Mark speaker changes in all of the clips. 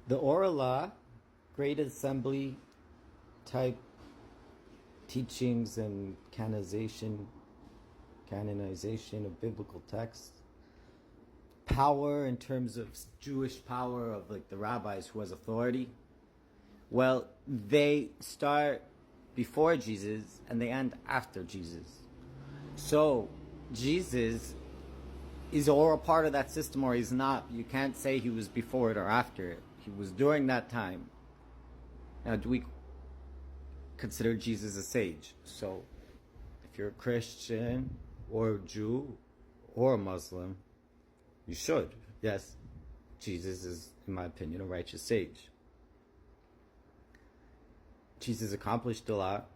Speaker 1: The oral law, great assembly type teachings and canonization of biblical texts. Power in terms of Jewish power of like the rabbis who has authority. Well, they start before Jesus and they end after Jesus. So Jesus is or a part of that system or he's not. You can't say he was before it or after it. He was during that time. Now, do we consider Jesus a sage? So, if you're a Christian or a Jew or a Muslim, you should. Yes, Jesus is, in my opinion, a righteous sage. Jesus accomplished a lot.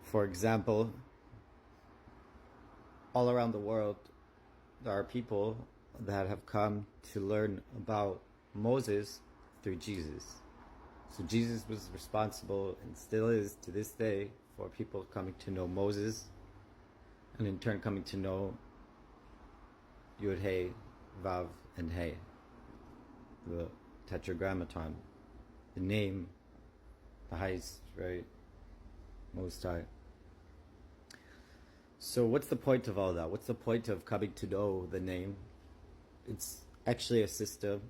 Speaker 1: For example, all around the world, there are people that have come to learn about Moses through Jesus. So Jesus was responsible and still is to this day for people coming to know Moses and in turn coming to know Yud Hey, Vav, and Hey, the Tetragrammaton, the name, the highest, right, Most High. So what's the point of all that? What's the point of coming to know the name? It's actually a system.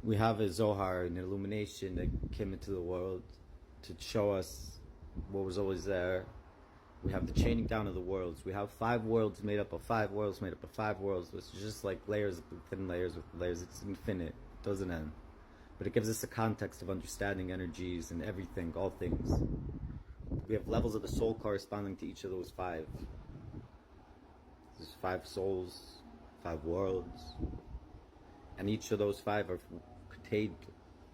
Speaker 1: We have a Zohar, an illumination that came into the world to show us what was always there. We have the chaining down of the worlds. We have 5 worlds made up of 5 worlds made up of 5 worlds. It's just like layers within layers with layers. It's infinite. It doesn't end. But it gives us a context of understanding energies and everything, all things. We have levels of the soul corresponding to each of those 5. There's 5 souls, 5 worlds. And each of those 5 are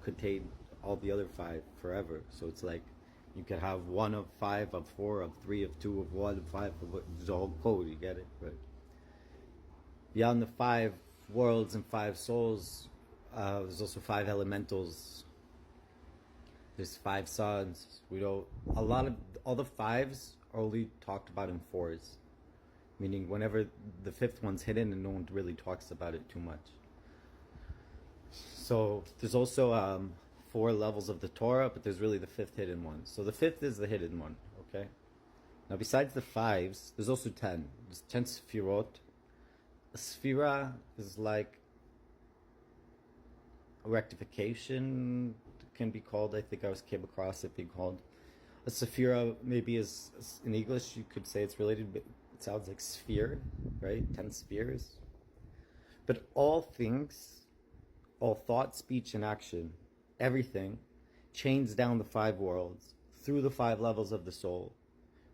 Speaker 1: contained all the other 5 forever. So it's like you could have 1 of 5, of 4, of 3, of 2, of 1, of 5, of the whole code, you get it? Right? Beyond the 5 worlds and 5 souls, there's also 5 elementals. There's 5 suns. All the 5s are only talked about in 4s. Meaning whenever the 5th one's hidden and no one really talks about it too much. So there's also 4 levels of the Torah, but there's really the 5th hidden one. So the 5th is the hidden one, okay? Now besides the 5s, there's also 10. There's 10 Sfirot. A Sfira is like a rectification, can be called. I think came across it being called. A Sephira maybe is, in English you could say it's related, but it sounds like sphere, right? 10 spheres. But all things, all thought, speech, and action, everything chains down the 5 worlds through the 5 levels of the soul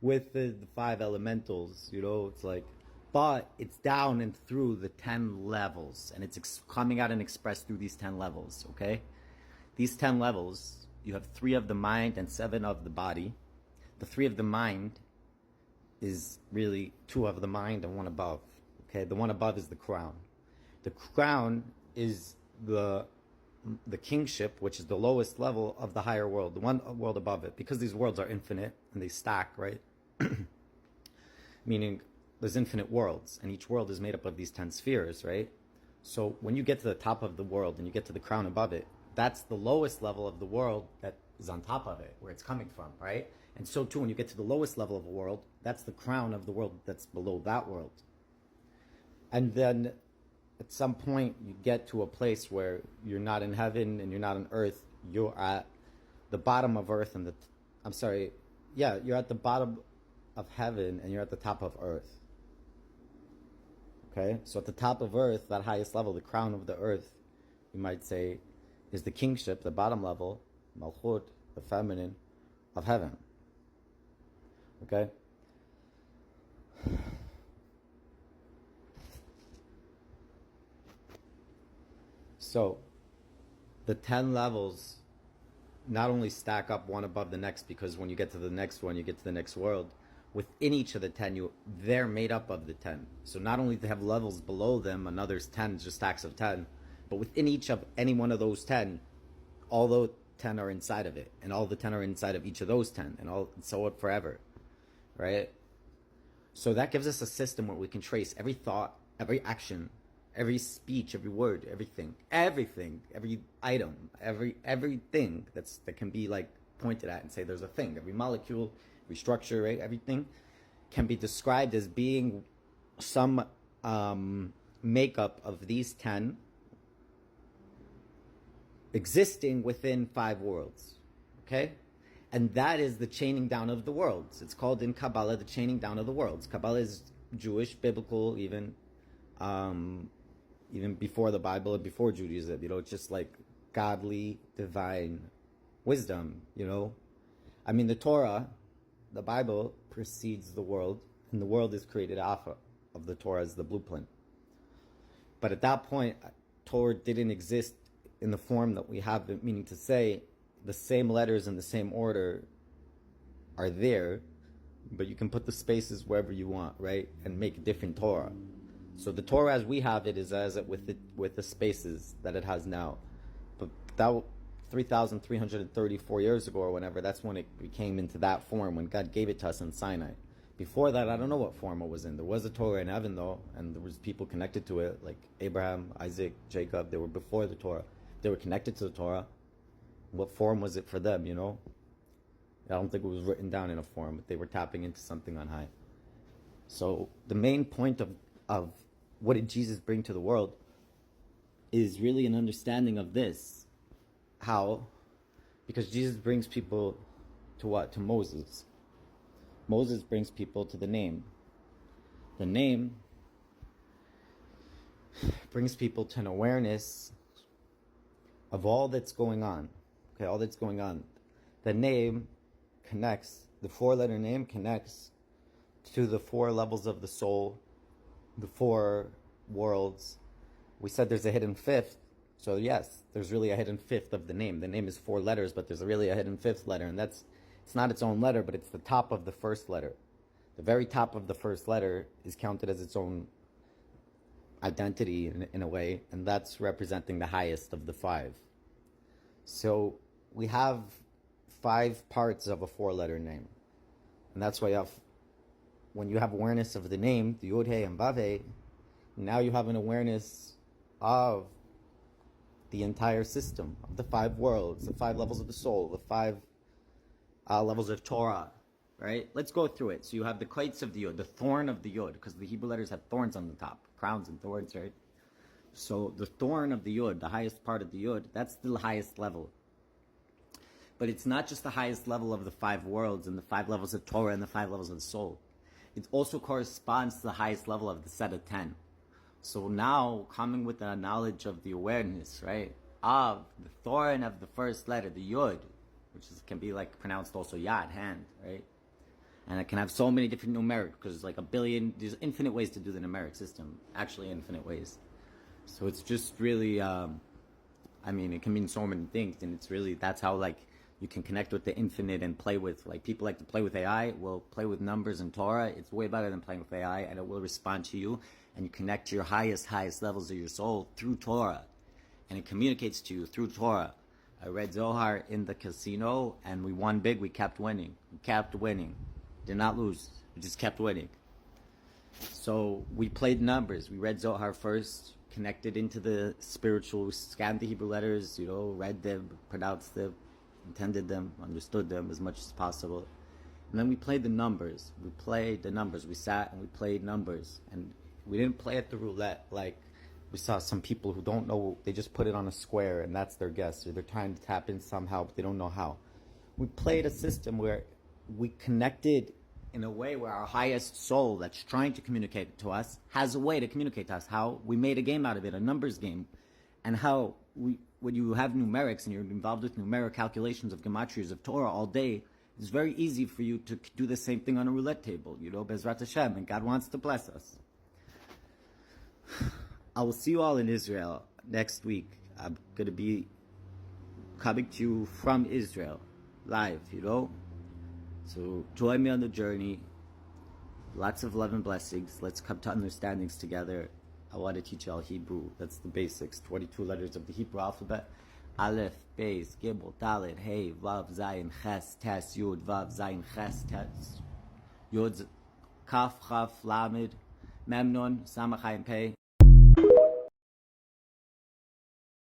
Speaker 1: with the 5 elementals, it's like, but it's down and through the 10 levels and it's coming out and expressed through these 10 levels, okay? These 10 levels, you have 3 of the mind and 7 of the body. The 3 of the mind is really 2 of the mind and 1 above, okay? The 1 above is the crown. The crown is the kingship, which is the lowest level of the higher world, the 1 world above it, because these worlds are infinite and they stack, right? Meaning there's infinite worlds and each world is made up of these 10 spheres, right? So when you get to the top of the world and you get to the crown above it, that's the lowest level of the world that is on top of it, where it's coming from, right? And so too, when you get to the lowest level of a world, that's the crown of the world that's below that world. And then at some point you get to a place where you're not in heaven and you're not on earth, you're at the bottom of earth and you're at the bottom of heaven and you're at the top of earth. Okay? So at the top of earth, that highest level, the crown of the earth, you might say, is the kingship, the bottom level, Malchut, the feminine, of heaven. Okay? So, the 10 levels not only stack up one above the next, because when you get to the next one, you get to the next world. Within each of the 10, they're made up of the 10. So not only do they have levels below them, another's 10, just stacks of 10, but within each of any one of those 10, all those 10 are inside of it, and all the 10 are inside of each of those 10, and so on forever, right? So that gives us a system where we can trace every thought, every action, every speech, every word, everything, every item, everything that can be like pointed at and say there's a thing. Every molecule, every structure, right? Everything can be described as being some makeup of these 10 existing within 5 worlds. Okay? And that is the chaining down of the worlds. It's called in Kabbalah the chaining down of the worlds. Kabbalah is Jewish, biblical, even before the Bible and before Judaism. It's just like godly, divine wisdom. I mean, the Torah, the Bible, precedes the world, and the world is created off of the Torah as the blueprint. But at that point, Torah didn't exist in the form that we have it, meaning to say the same letters in the same order are there, but you can put the spaces wherever you want, right? And make a different Torah. So the Torah as we have it is as it with the spaces that it has now. But that 3,334 years ago or whenever, that's when it came into that form, when God gave it to us in Sinai. Before that, I don't know what form it was in. There was a Torah in heaven, though, and there was people connected to it, like Abraham, Isaac, Jacob. They were before the Torah. They were connected to the Torah. What form was it for them, I don't think it was written down in a form, but they were tapping into something on high. So the main point of what did Jesus bring to the world is really an understanding of this. How? Because Jesus brings people to what? To Moses. Moses brings people to the name. The name brings people to an awareness of all that's going on. Okay, all that's going on. The name connects, the 4-letter name connects to the 4 levels of the soul, the 4 worlds. We said there's a hidden 5th. So yes, there's really a hidden 5th of the name. The name is 4 letters, but there's really a hidden 5th letter, and it's not its own letter, but it's the top of the first letter. The very top of the first letter is counted as its own identity in a way, and that's representing the highest of the 5. So we have 5 parts of a 4-letter name, and that's why when you have awareness of the name, the Yod He and Vav He, now you have an awareness of the entire system of the 5 worlds, the 5 levels of the soul, the 5 levels of Torah, right? Let's go through it. So you have the kites of the Yod, the thorn of the Yod, because the Hebrew letters have thorns on the top, crowns and thorns, right? So the thorn of the Yod, the highest part of the Yod, that's the highest level. But it's not just the highest level of the 5 worlds and the 5 levels of Torah and the 5 levels of the soul. It also corresponds to the highest level of the set of 10. So now, coming with the knowledge of the awareness, right, of the thorn of the first letter, the Yod, which can be like pronounced also Yad, hand, right? And it can have so many different numeric, because there's like there's infinite ways to do the numeric system, actually infinite ways. So it's just really, it can mean so many things, and it's really, that's how you can connect with the infinite and play with, people like to play with AI, will play with numbers and Torah. It's way better than playing with AI, and it will respond to you, and you connect to your highest levels of your soul through Torah, and it communicates to you through Torah. I read Zohar in the casino, and we won big. We kept winning. Did not lose. We just kept winning. So we played numbers. We read Zohar first, connected into the spiritual, scanned the Hebrew letters, read them, pronounced them, intended them, understood them as much as possible. And then we played the numbers. We sat and we played numbers. And we didn't play at the roulette like we saw some people who don't know. They just put it on a square and that's their guess. Or they're trying to tap in somehow, but they don't know how. We played a system where we connected in a way where our highest soul that's trying to communicate to us has a way to communicate to us. How we made a game out of it, a numbers game. And how when you have numerics and you're involved with numeric calculations of gematrias of Torah all day, it's very easy for you to do the same thing on a roulette table, Bezrat Hashem, and God wants to bless us. I will see you all in Israel next week. I'm going to be coming to you from Israel, live, So join me on the journey. Lots of love and blessings. Let's come to understandings together. I want to teach you all Hebrew. That's the basics. 22 letters of the Hebrew alphabet. Aleph, Beis, Gimel, Dalet, Hey, Vav, Zayin, Ches, Tes, Yud, Vav, Zayin, Ches, Tes, Yud, Kaf, Chaf, Lamed, Memnon, Samach, Ayin, Pei.